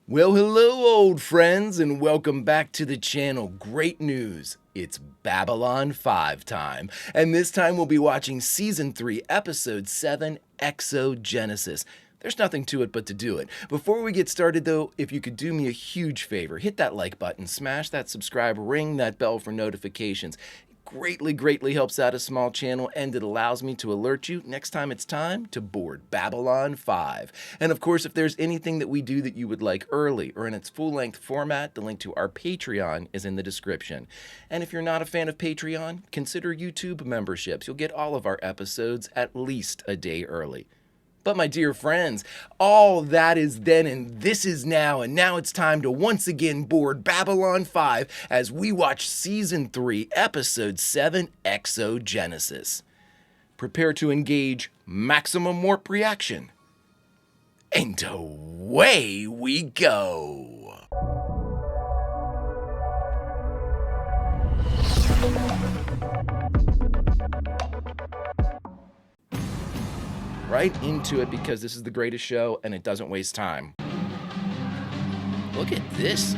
Well, hello, old friends, and welcome back to the channel. Great news. It's Babylon 5 time, and this time we'll be watching Season 3, Episode 7, Exogenesis. There's nothing to it but to do it. Before we get started, though, if you could do me a huge favor, hit that like button, smash that subscribe, ring that bell for notifications. Greatly helps out a small channel, and it allows me to alert you next time it's time to board Babylon 5. And of course, if there's anything that we do that you would like early or in its full-length format, the link to our Patreon is in the description. And if you're not a fan of Patreon, consider YouTube memberships. You'll get all of our episodes at least a day early. But my dear friends, all that is then and this is now, and now it's time to once again board Babylon 5 as we watch Season 3, Episode 7, Exogenesis. Prepare to engage maximum warp reaction. And away we go! Right into it because this is the greatest show and it doesn't waste time. Look at this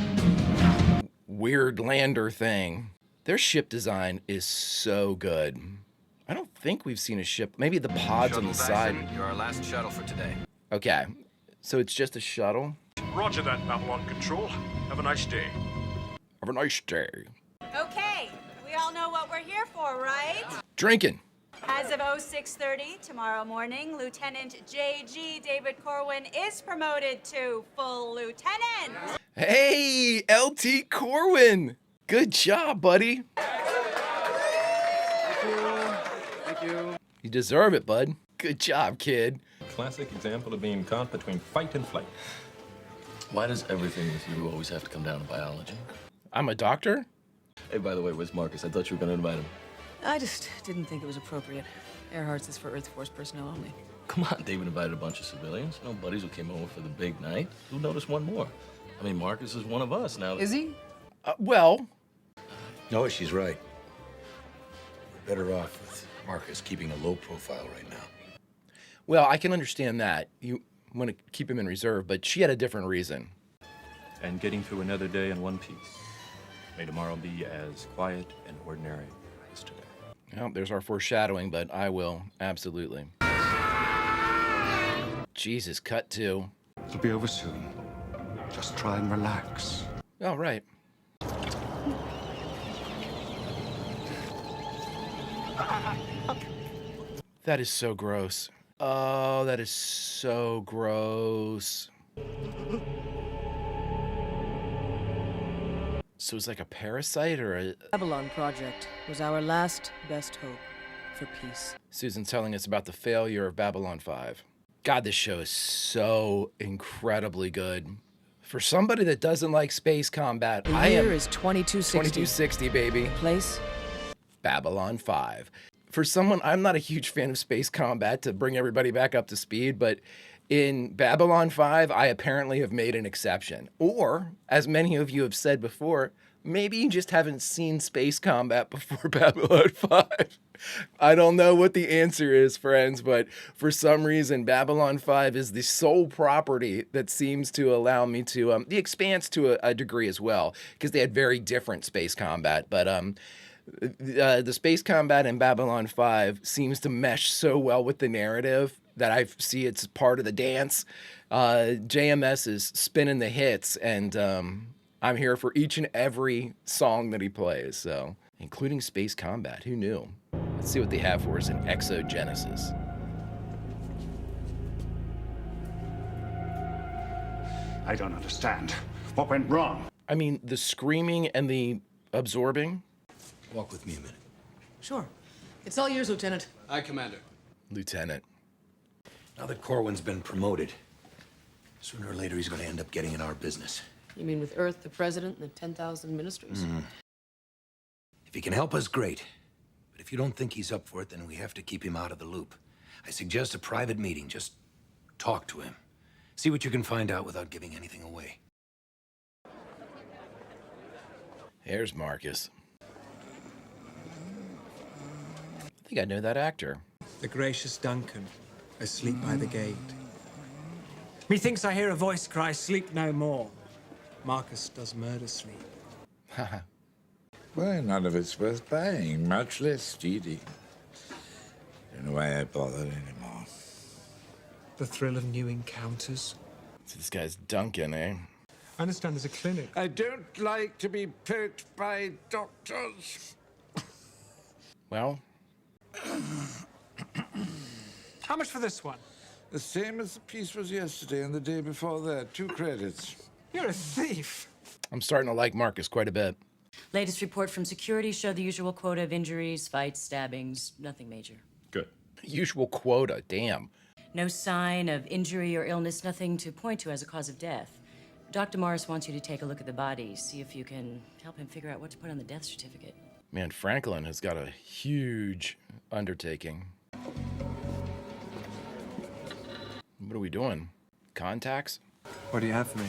weird lander thing. Their ship design is so good. I don't think we've seen a ship. Maybe the pods on the side. You're our last shuttle for today. Okay, so it's just a shuttle. Roger that, Babylon Control. Have a nice day. Have a nice day. Okay, we all know what we're here for, right? Drinking. As of 0630 tomorrow morning, Lieutenant J.G. David Corwin is promoted to full lieutenant. Hey, LT Corwin. Good job, buddy. Thank you. You deserve it, bud. Good job, kid. Classic example of being caught between fight and flight. Why does everything with you always have to come down to biology? I'm a doctor? Hey, by the way, where's Marcus? I thought you were going to invite him. I just didn't think it was appropriate. Earhart's is for Earth Force personnel only. Come on, David invited a bunch of civilians. No buddies who came over for the big night. Who noticed one more? I mean, Marcus is one of us now. Is he? Well. No, she's right. We're better off with Marcus keeping a low profile right now. Well, I can understand that. You want to keep him in reserve, but she had a different reason. And getting through another day in one piece. May tomorrow be as quiet and ordinary as today. Well, there's our foreshadowing, but I will. Absolutely. Jesus, cut to. It'll be over soon. Just try and relax. Oh, right. That is so gross. Oh, that is so gross. So it's like a parasite or a... Babylon Project was our last best hope for peace. Susan's telling us about the failure of Babylon 5. God, this show is so incredibly good. For somebody that doesn't like space combat, The year is 2260. 2260, baby. Place? Babylon 5. For someone, I'm not a huge fan of space combat, to bring everybody back up to speed, but in Babylon 5, I apparently have made an exception. Or, as many of you have said before, maybe you just haven't seen space combat before Babylon 5. I don't know what the answer is, friends, but for some reason, Babylon 5 is the sole property that seems to allow me to, The Expanse to a degree as well, because they had very different space combat, but the space combat in Babylon 5 seems to mesh so well with the narrative that I see it's part of the dance. JMS is spinning the hits, and I'm here for each and every song that he plays, so including space combat. Who knew? Let's see what they have for us in Exogenesis. I don't understand. What went wrong? I mean, the screaming and the absorbing. Walk with me a minute. Sure. It's all yours, Lieutenant. Aye, Commander. Lieutenant. Now that Corwin's been promoted, sooner or later he's going to end up getting in our business. You mean with Earth, the President, and the 10,000 ministries? If he can help us, great. But if you don't think he's up for it, then we have to keep him out of the loop. I suggest a private meeting. Just talk to him. See what you can find out without giving anything away. Here's Marcus. I think I know that actor. The gracious Duncan, asleep by the gate. Methinks I hear a voice cry, sleep no more. Marcus does murder sleep. Well, none of it's worth buying, much less stealing. Don't know why I bothered anymore. The thrill of new encounters. This guy's Duncan, eh? I understand there's a clinic. I don't like to be poked by doctors. Well, How much for this one? The same as the piece was yesterday and the day before that. 2 credits. You're a thief. I'm starting to like Marcus quite a bit. Latest report from security showed the usual quota of injuries, fights, stabbings, nothing major. Good. Usual quota, damn. No sign of injury or illness, nothing to point to as a cause of death. Dr. Morris wants you to take a look at the body, see if you can help him figure out what to put on the death certificate. Man, Franklin has got a huge undertaking. What are we doing? Contacts? What do you have for me?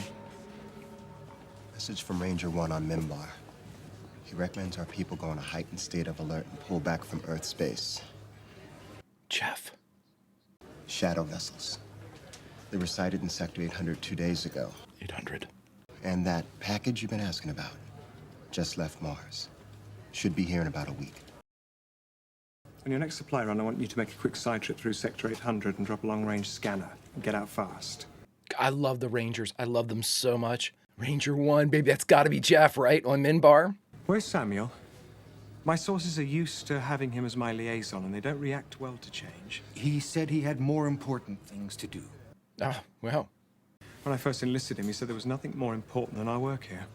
Message from Ranger 1 on Mimbar. He recommends our people go in a heightened state of alert and pull back from Earth space. Jeff. Shadow vessels. They were sighted in Sector 800 2 days ago. 800. And that package you've been asking about just left Mars. Should be here in about a week. On your next supply run, I want you to make a quick side trip through Sector 800 and drop a long-range scanner and get out fast. I love the Rangers. I love them so much. Ranger 1, baby, that's got to be Jeff, right? On Minbar? Where's Samuel? My sources are used to having him as my liaison, and they don't react well to change. He said he had more important things to do. Oh, well. When I first enlisted him, he said there was nothing more important than our work here.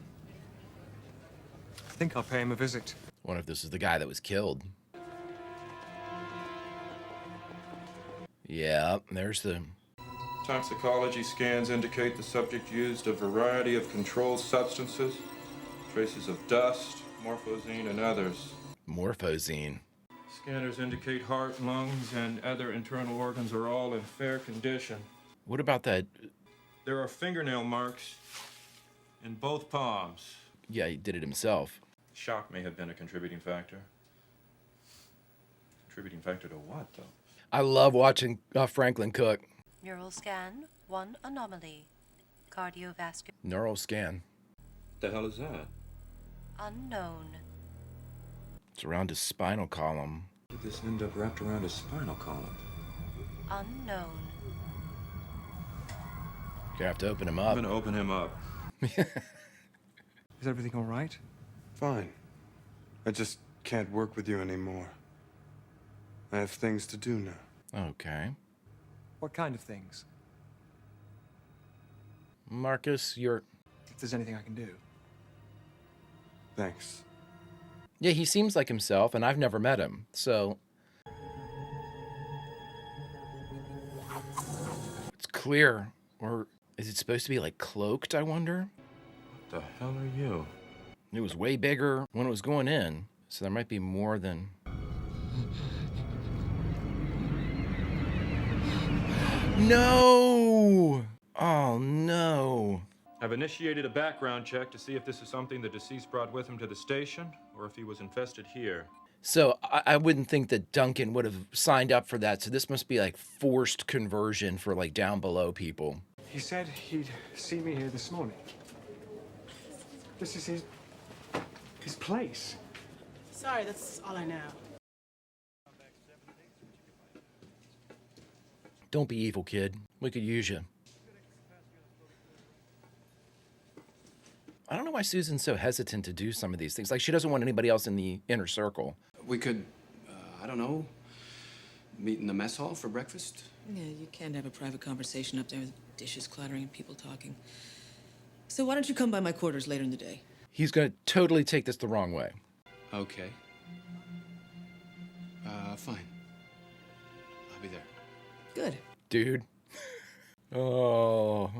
I think I'll pay him a visit. Wonder if this is the guy that was killed. Yeah, there's the... Toxicology scans indicate the subject used a variety of controlled substances, traces of dust, morphosine, and others. Morphosine. Scanners indicate heart, lungs, and other internal organs are all in fair condition. What about that? There are fingernail marks in both palms. Yeah, he did it himself. Shock may have been a contributing factor. Contributing factor to what, though? I love watching Franklin cook. Neural scan, 1 anomaly. Cardiovascular. Neural scan. The hell is that? Unknown. It's around his spinal column. Did this end up wrapped around his spinal column? Unknown. You're gonna have to open him I'm up. gonna open him up. Is everything all right? Fine. I just can't work with you anymore. I have things to do now. Okay. What kind of things? Marcus, you're... If there's anything I can do. Thanks. Yeah, he seems like himself, and I've never met him, so... It's clear. Or is it supposed to be, like, cloaked, I wonder? What the hell are you? It was way bigger when it was going in, so there might be more than... No! Oh, no. I've initiated a background check to see if this is something the deceased brought with him to the station, or if he was infested here. So I wouldn't think that Duncan would have signed up for that, so this must be like forced conversion for like down below people. He said he'd see me here this morning. This is his place. Sorry, that's all I know. Don't be evil, kid. We could use you. I don't know why Susan's so hesitant to do some of these things. Like, she doesn't want anybody else in the inner circle. We could, I don't know, meet in the mess hall for breakfast? Yeah, you can't have a private conversation up there with dishes clattering and people talking. So why don't you come by my quarters later in the day? He's going to totally take this the wrong way. Okay. Fine. I'll be there. Good. Dude. Oh.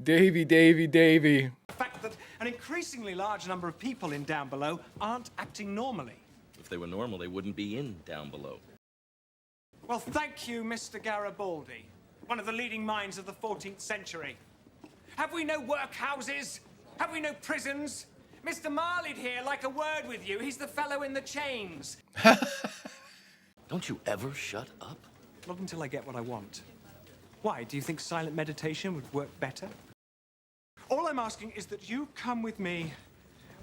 Davy. The fact that an increasingly large number of people in Down Below aren't acting normally. If they were normal, they wouldn't be in Down Below. Well, thank you, Mr. Garibaldi, one of the leading minds of the 14th century. Have we no workhouses? Have we no prisons? Mr. Marley'd here like a word with you. He's the fellow in the chains. Don't you ever shut up? Not until I get what I want. Why? Do you think silent meditation would work better? All I'm asking is that you come with me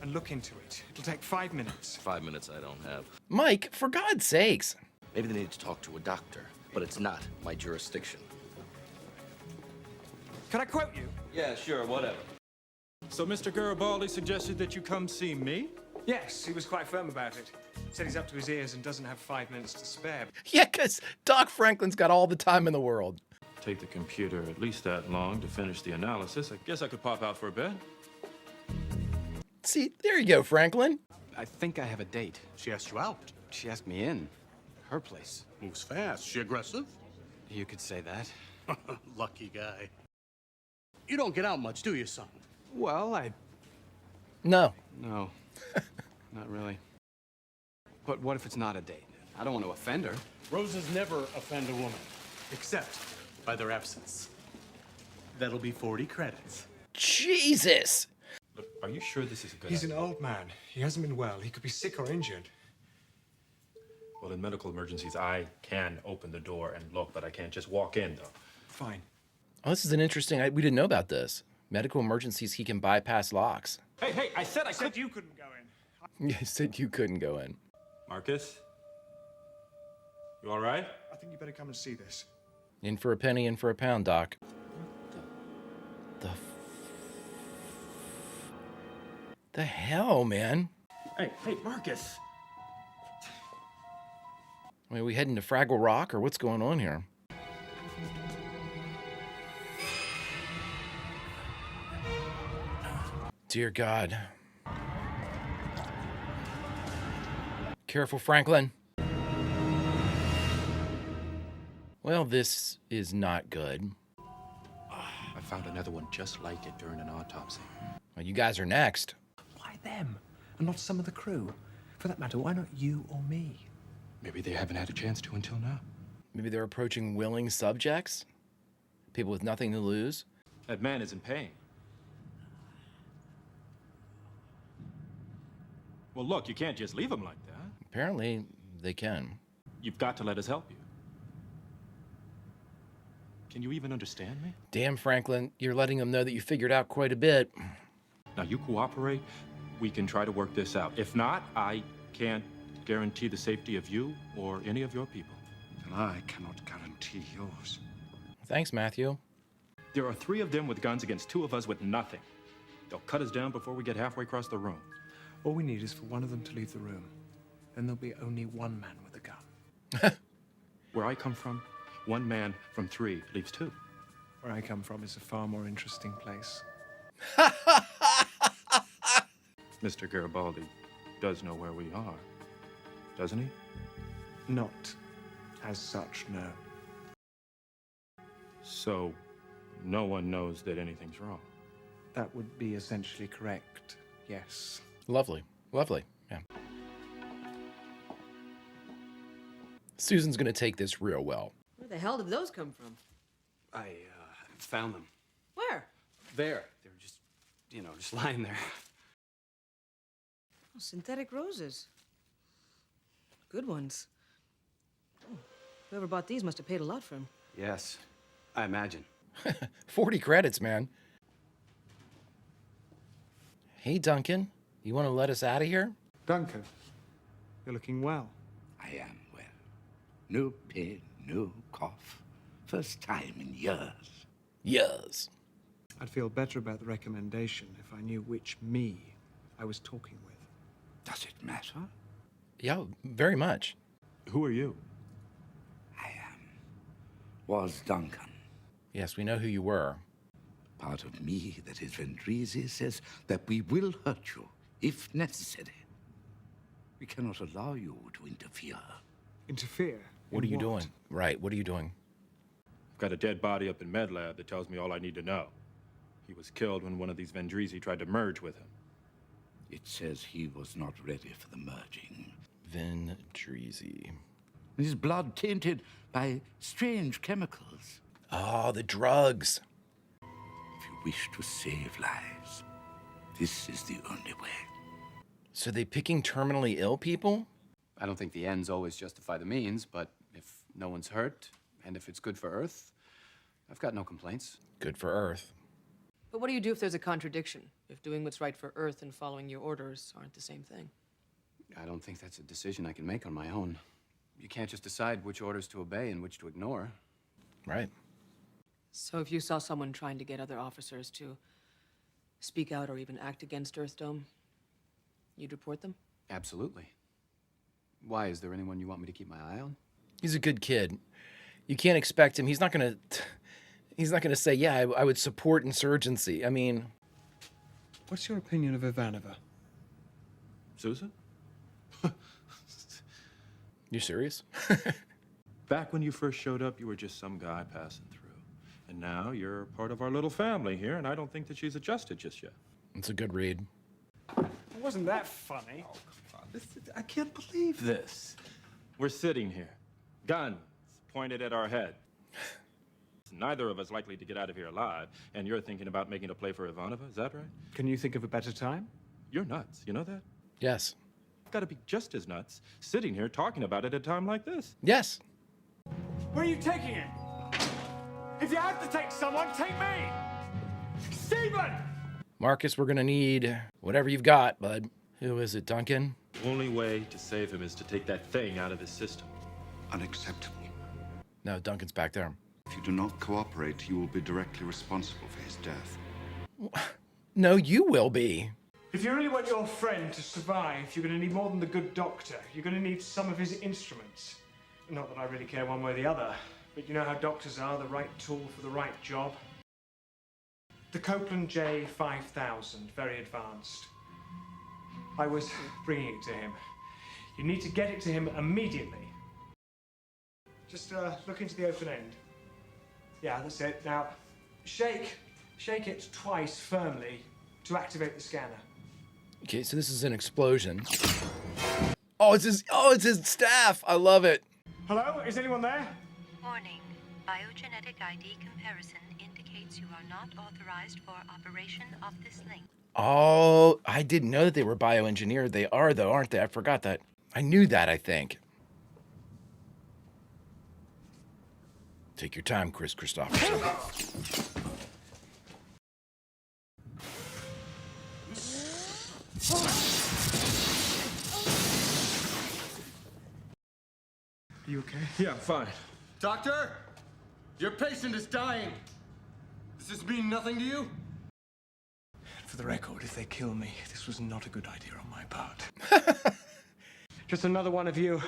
and look into it. It'll take 5 minutes. 5 minutes I don't have. Mike, for God's sakes. Maybe they need to talk to a doctor, but it's not my jurisdiction. Can I quote you? Yeah, sure, whatever. So Mr. Garibaldi suggested that you come see me? Yes, he was quite firm about it. Said he's up to his ears and doesn't have 5 minutes to spare. Yeah, because Doc Franklin's got all the time in the world. Take the computer at least that long to finish the analysis. I guess I could pop out for a bit. See, there you go, Franklin. I think I have a date. She asked you out. She asked me in. Her place. Moves fast. She aggressive? You could say that. Lucky guy. You don't get out much, do you, son? Well, No. No. Not really. But what if it's not a date? I don't want to offend her. Roses never offend a woman, except by their absence. That'll be 40 credits. Jesus! Look, are you sure this is a good He's idea? an old man. He hasn't been well. He could be sick or injured. Well, in medical emergencies, I can open the door and look, but I can't just walk in, though. Fine. Oh, this is an interesting... we didn't know about this. Medical emergencies, he can bypass locks. Hey, I said you couldn't go in. Yeah, I said you couldn't go in. Marcus? You all right? I think you better come and see this. In for a penny, in for a pound, Doc. The hell, man? Hey, Marcus! I mean, are we heading to Fraggle Rock, or what's going on here? Dear God. Careful, Franklin. Well, this is not good. I found another one just like it during an autopsy. Well, you guys are next. Why them? And not some of the crew? For that matter, why not you or me? Maybe they haven't had a chance to until now. Maybe they're approaching willing subjects? People with nothing to lose? That man is in pain. Well, look, you can't just leave him like that. Apparently, they can. You've got to let us help you. Can you even understand me? Damn, Franklin, you're letting them know that you figured out quite a bit. Now, you cooperate, we can try to work this out. If not, I can't guarantee the safety of you or any of your people. And I cannot guarantee yours. Thanks, Matthew. There are 3 of them with guns against 2 of us with nothing. They'll cut us down before we get halfway across the room. All we need is for one of them to leave the room. Then there'll be only one man with a gun. Where I come from, 1 man from 3 leaves 2. Where I come from is a far more interesting place. Mr. Garibaldi does know where we are, doesn't he? Not as such, no. So, no one knows that anything's wrong. That would be essentially correct, yes. Lovely. Lovely. Yeah. Susan's gonna take this real well. Where the hell did those come from? I found them. Where? There. They were just, just lying there. Oh, synthetic roses. Good ones. Oh, whoever bought these must have paid a lot for them. Yes, I imagine. 40 credits, man. Hey, Duncan. You want to let us out of here? Duncan, you're looking well. I am well. No pain, no cough. First time in years. Years. I'd feel better about the recommendation if I knew which me I was talking with. Does it matter? Yeah, very much. Who are you? Was Duncan. Yes, we know who you were. Part of me that is Vendrisi says that we will hurt you, if necessary. We cannot allow you to interfere. Interfere? What are you doing? Right, what are you doing? I've got a dead body up in Med Lab that tells me all I need to know. He was killed when one of these Vendrisi tried to merge with him. It says he was not ready for the merging. Vendrisi. His blood tainted by strange chemicals. Oh, the drugs. If you wish to save lives, this is the only way. So they picking terminally ill people? I don't think the ends always justify the means, but if no one's hurt, and if it's good for Earth, I've got no complaints. Good for Earth. But what do you do if there's a contradiction? If doing what's right for Earth and following your orders aren't the same thing? I don't think that's a decision I can make on my own. You can't just decide which orders to obey and which to ignore. Right. So if you saw someone trying to get other officers to speak out or even act against Earthdome, you'd report them? Absolutely. Why? Is there anyone you want me to keep my eye on? He's a good kid. You can't expect him. He's not gonna say, yeah, I would support insurgency. I mean... What's your opinion of Ivanova? Susan? You serious? Back when you first showed up, you were just some guy passing through. And now you're part of our little family here, and I don't think that she's adjusted just yet. It's a good read. Wasn't that funny? Oh, come on. I can't believe this. We're sitting here, guns pointed at our head. Neither of us likely to get out of here alive, and you're thinking about making a play for Ivanova, is that right? Can you think of a better time? You're nuts, you know that? Yes. I've got to be just as nuts, sitting here talking about it at a time like this. Yes. Where are you taking him? If you have to take someone, take me! Stephen! Marcus, we're gonna need whatever you've got, bud. Who is it, Duncan? The only way to save him is to take that thing out of his system. Unacceptable. No, Duncan's back there. If you do not cooperate, you will be directly responsible for his death. No, you will be. If you really want your friend to survive, you're going to need more than the good doctor. You're going to need some of his instruments. Not that I really care one way or the other, but you know how doctors are, the right tool for the right job. The Copeland J5000, very advanced. I was bringing it to him. You need to get it to him immediately. Just look into the open end. Yeah, that's it. Now, shake it twice firmly to activate the scanner. Okay, so this is an explosion. Oh, it's his staff. I love it. Hello, is anyone there? Warning. Biogenetic ID comparison indicates you are not authorized for operation of this link. Oh, I didn't know that they were bioengineered. They are, though, aren't they? I forgot that. I knew that, I think. Take your time, Chris Christopherson. Are you okay? Yeah, I'm fine. Doctor, your patient is dying. Does this mean nothing to you? For the record, if they kill me, this was not a good idea on my part. Just another one of you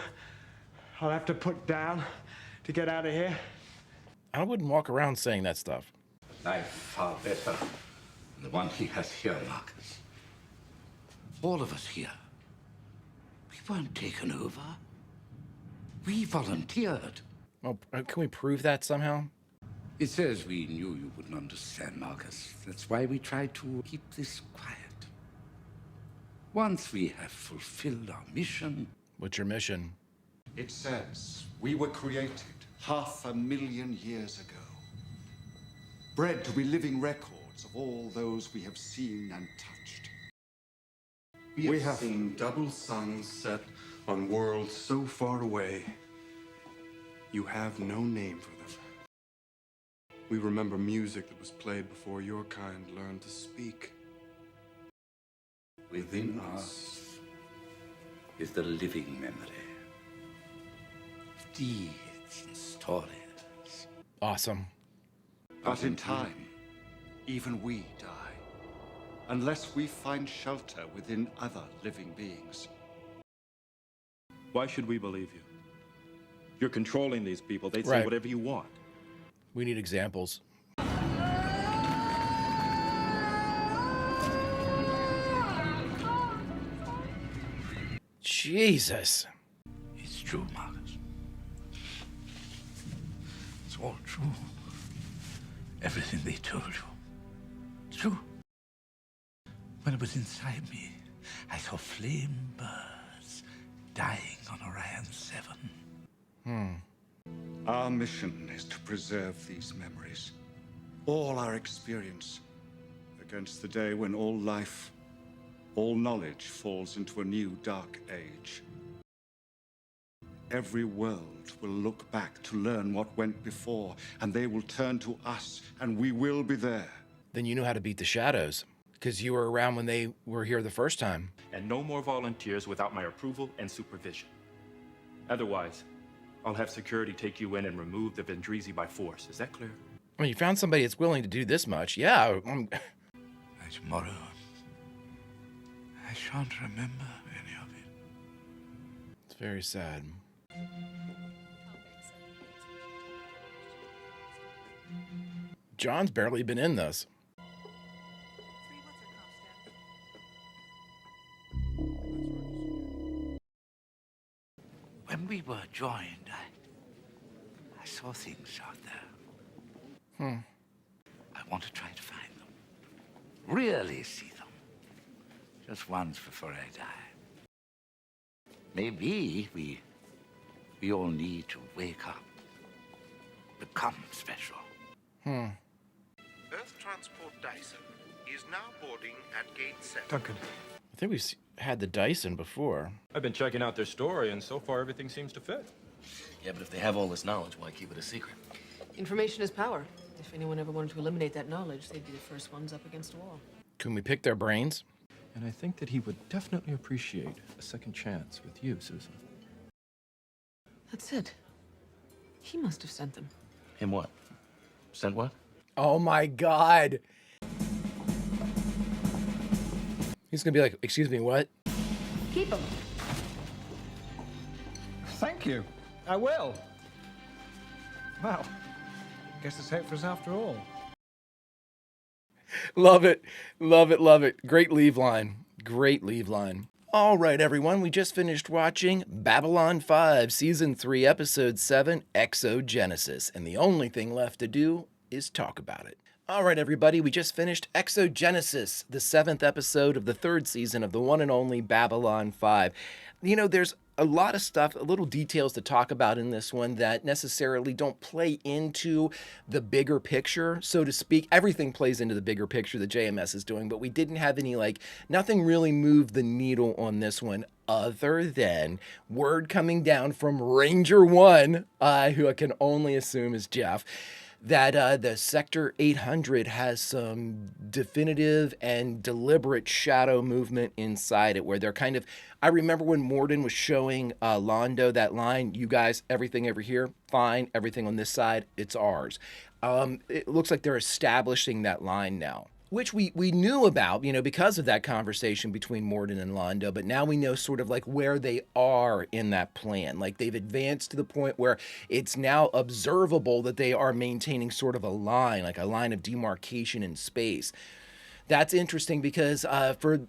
I'll have to put down to get out of here. I wouldn't walk around saying that stuff. Life far better than the one he has here, Marcus. All of us here. We weren't taken over. We volunteered. Well, can we prove that somehow? It says we knew you wouldn't understand, Marcus. That's why we tried to keep this quiet. Once we have fulfilled our mission... What's your mission? It says we were created 500,000 years ago. Bred to be living records of all those we have seen and touched. We have seen double suns set on worlds so far away. You have no name for them. We remember music that was played before your kind learned to speak. Within us is the living memory of deeds and stories. Awesome. But in time, even we die. Unless we find shelter within other living beings. Why should we believe you? You're controlling these people. They say Right. whatever you want. We need examples. Jesus. It's true, Marcus. It's all true. Everything they told you. It's true. When it was inside me, I saw flame birds dying on Orion 7. Our mission is to preserve these memories. All our experience. Against the day when all life, all knowledge falls into a new dark age. every world will look back to learn what went before, and they will turn to us, and we will be there. Then you know how to beat the shadows, because you were around when they were here the first time. And no more volunteers without my approval and supervision. Otherwise, I'll have security take you in and remove the Vendrizi by force. Is that clear? I mean, you found somebody that's willing to do this much. Yeah. Tomorrow, I shan't remember any of it. It's very sad. John's barely been in this. When we were joined, I saw things out there. I want to try to find them. Really see them. Just once before I die. Maybe we all need to wake up. Become special. Earth Transport Dyson is now boarding at Gate 7. Duncan. I think we've had the Dyson before. I've been checking out their story, and so far everything seems to fit. Yeah, but if they have all this knowledge, why keep it a secret? Information is power. If anyone ever wanted to eliminate that knowledge, they'd be the first ones up against a wall. Can we pick their brains? And I think that he would definitely appreciate a second chance with you, Susan. That's it. He must have sent them. Him what? Sent what? Oh my God. He's gonna be like, excuse me, what? Keep them. Thank you. I will. Well, guess it's hope for us after all. Love it. Love it. Love it. Great leave line. Great leave line. All right, everyone. We just finished watching Babylon 5, Season 3, Episode 7, Exogenesis. And the only thing left to do is talk about it. All right, everybody. We just finished Exogenesis, the 7th episode of the 3rd season of the one and only Babylon 5. You know, there's a lot of stuff, little details to talk about in this one that necessarily don't play into the bigger picture, so to speak. Everything plays into the bigger picture that JMS is doing, but we didn't have any, nothing really moved the needle on this one other than word coming down from Ranger 1, who I can only assume is Jeff, that the Sector 800 has some definitive and deliberate shadow movement inside it, where they're kind of, I remember when Morden was showing Londo that line, you guys, everything over here, fine, everything on this side, it's ours. It looks like they're establishing that line now, which we knew about, because of that conversation between Morden and Londo, but now we know sort of where they are in that plan. They've advanced to the point where it's now observable that they are maintaining sort of a line, like a line of demarcation in space. That's interesting because for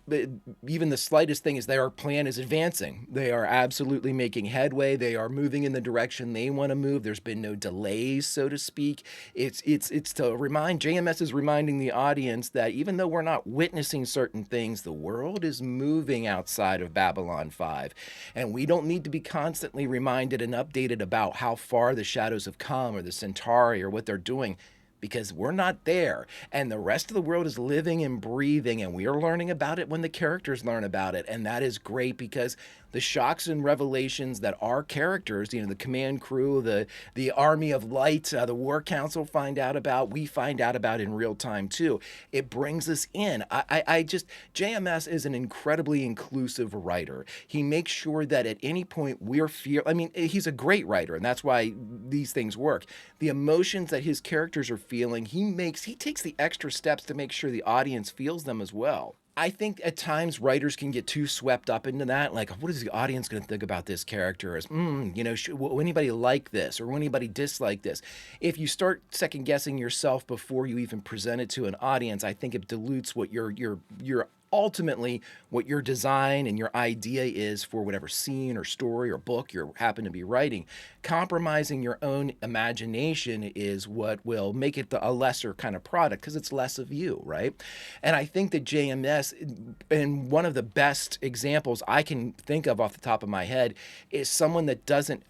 even the slightest thing is their plan is advancing. They are absolutely making headway. They are moving in the direction they want to move. There's been no delays, so to speak. It's to remind, JMS is reminding the audience that even though we're not witnessing certain things, the world is moving outside of Babylon 5. And we don't need to be constantly reminded and updated about how far the shadows have come or the Centauri or what they're doing, because we're not there, and the rest of the world is living and breathing, and we are learning about it when the characters learn about it, and that is great because the shocks and revelations that our characters, the command crew, the Army of Light, the War Council find out about, we find out about in real time too. It brings us in. JMS is an incredibly inclusive writer. He makes sure that at any point he's a great writer, and that's why these things work. The emotions that his characters are feeling, he takes the extra steps to make sure the audience feels them as well. I think at times writers can get too swept up into that. What is the audience going to think about this character? Will anybody like this or will anybody dislike this? If you start second guessing yourself before you even present it to an audience, I think it dilutes what your ultimately what your design and your idea is for whatever scene or story or book you happen to be writing. Compromising your own imagination is what will make it a lesser kind of product because it's less of you, right? And I think that JMS, and one of the best examples I can think of off the top of my head, is someone that doesn't,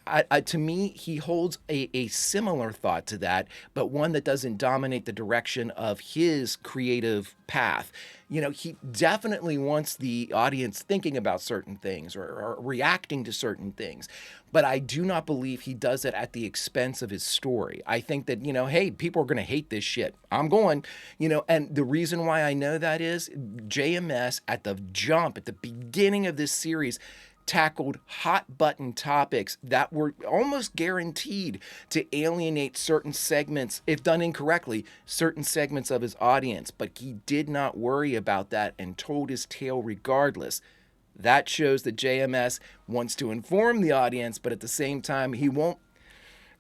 to me, he holds a similar thought to that, but one that doesn't dominate the direction of his creative path. You know, he definitely wants the audience thinking about certain things or reacting to certain things. But I do not believe he does it at the expense of his story. I think that, you know, hey, people are going to hate this shit. I'm going, you know, and the reason why I know that is JMS at the jump, at the beginning of this series, tackled hot button topics that were almost guaranteed to alienate certain segments, if done incorrectly, certain segments of his audience. But he did not worry about that and told his tale regardless. That shows that JMS wants to inform the audience, but at the same time, he won't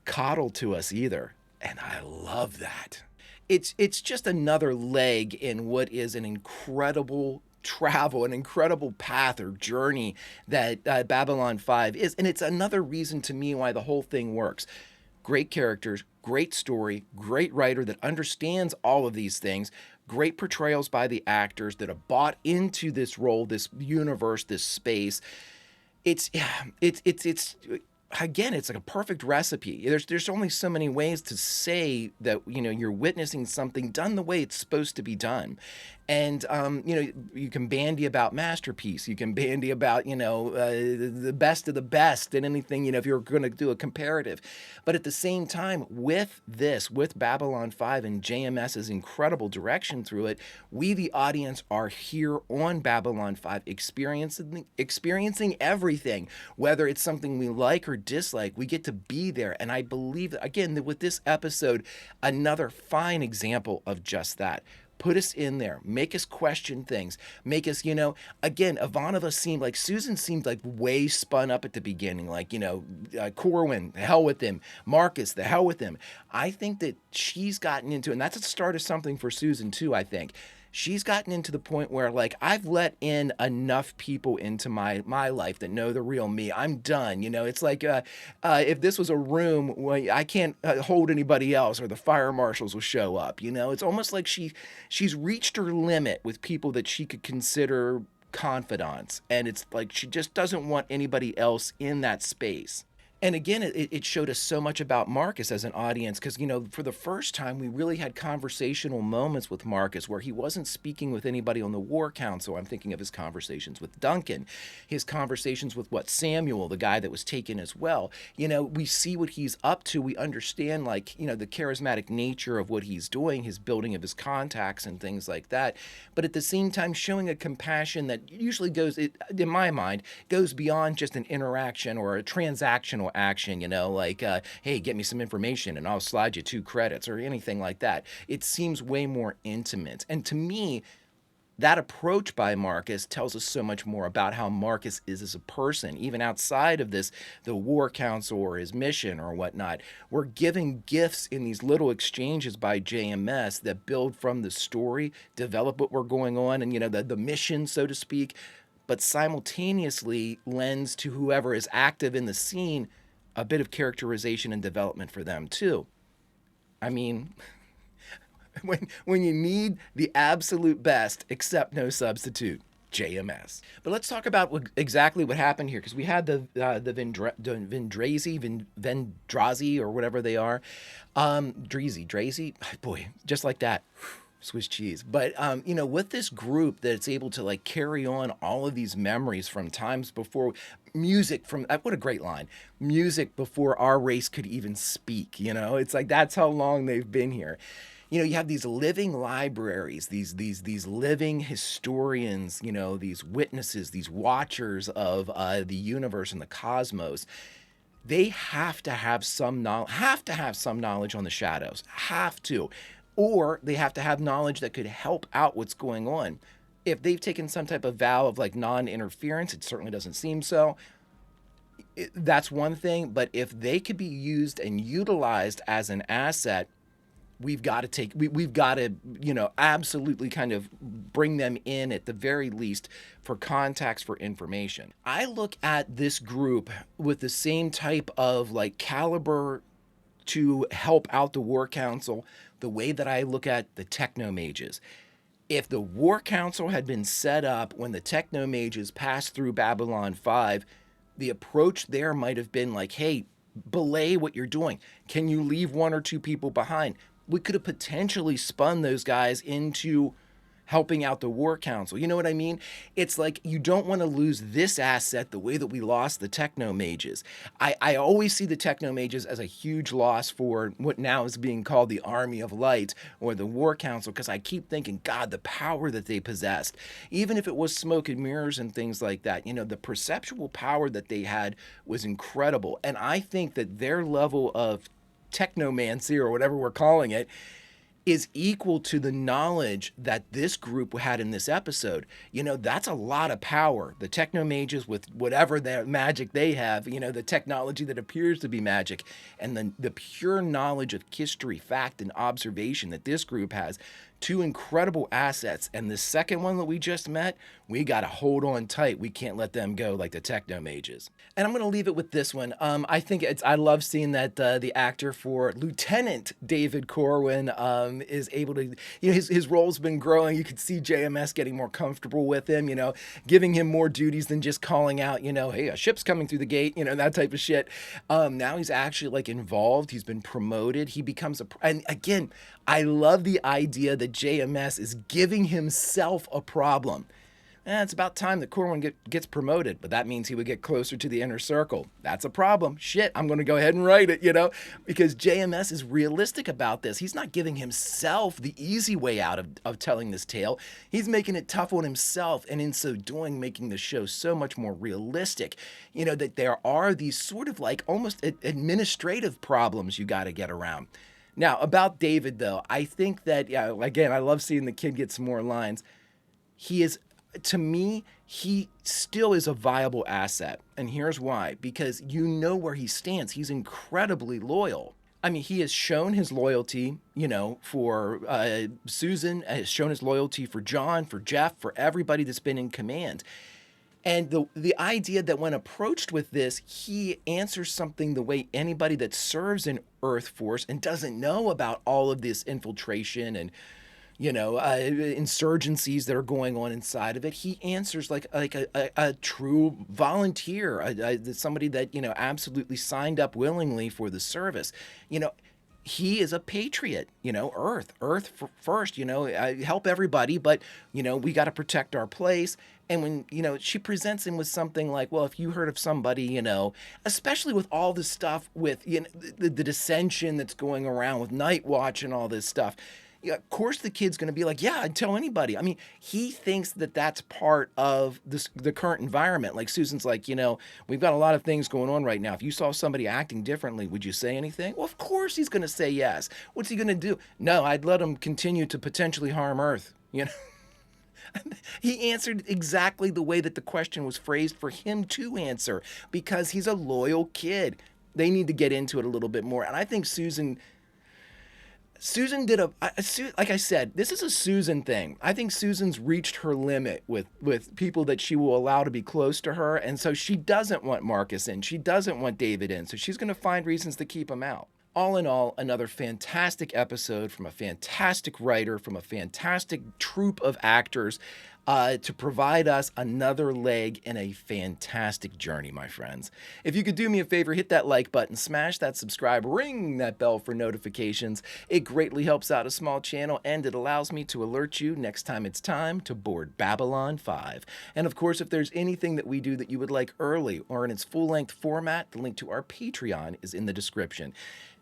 coddle to us either. And I love that. It's just another leg in what is an incredible travel, an incredible path or journey that Babylon 5 is. And it's another reason to me why the whole thing works. Great characters, great story, great writer that understands all of these things, great portrayals by the actors that are bought into this role, this universe, this space. It's again, it's like a perfect recipe. There's only so many ways to say that, you know, you're witnessing something done the way it's supposed to be done. And, you know, you can bandy about masterpiece. You can bandy about, you know, the best of the best and anything, you know, if you're going to do a comparative. But at the same time, with this, with Babylon 5 and JMS's incredible direction through it, we, the audience, are here on Babylon 5 experiencing everything, whether it's something we like or dislike. We get to be there. And I believe, again, that with this episode, another fine example of just that. Put us in there, make us question things, make us, you know, again, Ivanova Susan seemed like way spun up at the beginning, like, you know, Corwin, the hell with him, Marcus, the hell with him. I think that she's gotten into, and that's the start of something for Susan too, I think. She's gotten into the point where, like, I've let in enough people into my life that know the real me. I'm done. You know, it's like if this was a room where I can't hold anybody else, or the fire marshals will show up. You know, it's almost like she's reached her limit with people that she could consider confidants, and it's like she just doesn't want anybody else in that space. And again, it showed us so much about Marcus as an audience, because, you know, for the first time, we really had conversational moments with Marcus where he wasn't speaking with anybody on the War Council. I'm thinking of his conversations with Duncan, his conversations with Samuel, the guy that was taken as well. You know, we see what he's up to. We understand, like, you know, the charismatic nature of what he's doing, his building of his contacts and things like that. But at the same time, showing a compassion that usually goes, in my mind, goes beyond just an interaction or a transactional action, you know, like, hey, get me some information and I'll slide you 2 credits or anything like that. It seems way more intimate. And to me, that approach by Marcus tells us so much more about how Marcus is as a person, even outside of this, the War Council or his mission or whatnot. We're giving gifts in these little exchanges by JMS that build from the story, develop what we're going on, and, you know, the mission, so to speak, but simultaneously lends to whoever is active in the scene a bit of characterization and development for them too. I mean, when you need the absolute best, except no substitute, JMS. But let's talk about exactly what happened here, because we had the Vendrazi, or whatever they are, Drazy, boy, just like that. Swiss cheese. But, you know, with this group that's able to, like, carry on all of these memories from times before, music from, what a great line, music before our race could even speak, you know? It's like, that's how long they've been here. You know, you have these living libraries, these living historians, you know, these witnesses, these watchers of the universe and the cosmos. They have to have some knowledge on the shadows, have to. Or they have to have knowledge that could help out what's going on. If they've taken some type of vow of, like, non-interference, it certainly doesn't seem so. That's one thing, but if they could be used and utilized as an asset, we've got to you know, absolutely kind of bring them in at the very least for contacts, for information. I look at this group with the same type of, like, caliber to help out the War Council the way that I look at the Technomages. If the War Council had been set up when the Technomages passed through Babylon 5, the approach there might have been like, hey, belay what you're doing. Can you leave 1 or 2 people behind? We could have potentially spun those guys into helping out the War Council. You know what I mean? It's like you don't want to lose this asset the way that we lost the Techno Mages. I always see the Techno Mages as a huge loss for what now is being called the Army of Light or the War Council, because I keep thinking, God, the power that they possessed, even if it was smoke and mirrors and things like that, the perceptual power that they had was incredible. And I think that their level of technomancy, or whatever we're calling it, is equal to the knowledge that this group had in this episode. That's a lot of power. The Techno Mages, with whatever their magic they have, the technology that appears to be magic, and the pure knowledge of history, fact, and observation that this group has. Two incredible assets. And the second one that we just met, we got to hold on tight. We can't let them go like the Techno Mages. And I'm going to leave it with this one. I love seeing that the actor for Lieutenant David Corwin is able to, his role's been growing. You could see JMS getting more comfortable with him, giving him more duties than just calling out, hey, a ship's coming through the gate, that type of shit. Now he's actually involved. He's been promoted. He becomes and again, I love the idea that JMS is giving himself a problem. It's about time that Corwin gets promoted, but that means he would get closer to the inner circle. That's a problem. Shit, I'm going to go ahead and write it, because JMS is realistic about this. He's not giving himself the easy way out of telling this tale. He's making it tough on himself, and in so doing, making the show so much more realistic. That there are these sort of almost administrative problems you got to get around. Now, about David, though, I think that, again, I love seeing the kid get some more lines. To me, he still is a viable asset. And here's why. Because where he stands. He's incredibly loyal. I mean, he has shown his loyalty, for Susan, has shown his loyalty for John, for Jeff, for everybody that's been in command. And the idea that when approached with this, he answers something the way anybody that serves in Earth Force and doesn't know about all of this infiltration and, insurgencies that are going on inside of it. He answers like a true volunteer, somebody that, absolutely signed up willingly for the service. He is a patriot, Earth first, help everybody, but, we got to protect our place. And when, she presents him with something like, well, if you heard of somebody, especially with all this stuff with, the dissension that's going around with Night Watch and all this stuff, of course the kid's going to be like, yeah, I'd tell anybody. I mean, he thinks that that's part of the current environment. Like Susan's like, we've got a lot of things going on right now. If you saw somebody acting differently, would you say anything? Well, of course he's going to say yes. What's he going to do? No, I'd let him continue to potentially harm Earth, He answered exactly the way that the question was phrased for him to answer, because he's a loyal kid. They need to get into it a little bit more. And I think Susan did like I said, this is a Susan thing. I think Susan's reached her limit with people that she will allow to be close to her. And so she doesn't want Marcus in. She doesn't want David in. So she's going to find reasons to keep him out. All in all, another fantastic episode from a fantastic writer, from a fantastic troupe of actors, to provide us another leg in a fantastic journey, my friends. If you could do me a favor, hit that like button, smash that subscribe, ring that bell for notifications. It greatly helps out a small channel, and it allows me to alert you next time it's time to board Babylon 5. And of course, if there's anything that we do that you would like early or in its full-length format, the link to our Patreon is in the description.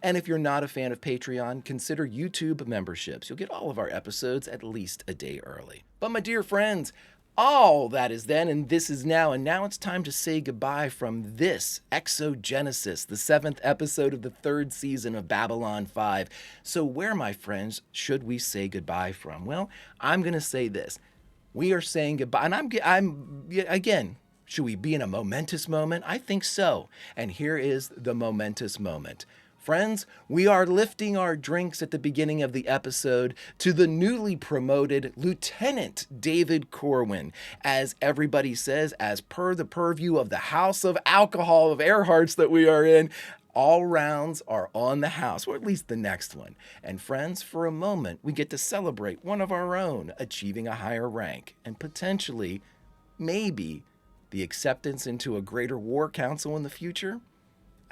And if you're not a fan of Patreon, consider YouTube memberships. You'll get all of our episodes at least a day early. But my dear friends, all that is then and this is now, and now it's time to say goodbye from this Exogenesis, the 7th episode of the 3rd season of Babylon 5. So where, my friends, should we say goodbye from? Well, I'm going to say this. We are saying goodbye, and I'm again, should we be in a momentous moment? I think so. And here is the momentous moment. Friends, we are lifting our drinks at the beginning of the episode to the newly promoted Lieutenant David Corwin. As everybody says, as per the purview of the House of Alcohol of Earharts that we are in, all rounds are on the house, or at least the next one. And friends, for a moment, we get to celebrate one of our own achieving a higher rank, and potentially, maybe, the acceptance into a greater war council in the future.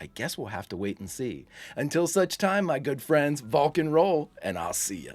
I guess we'll have to wait and see. Until such time, my good friends, Vulcan roll, and I'll see you.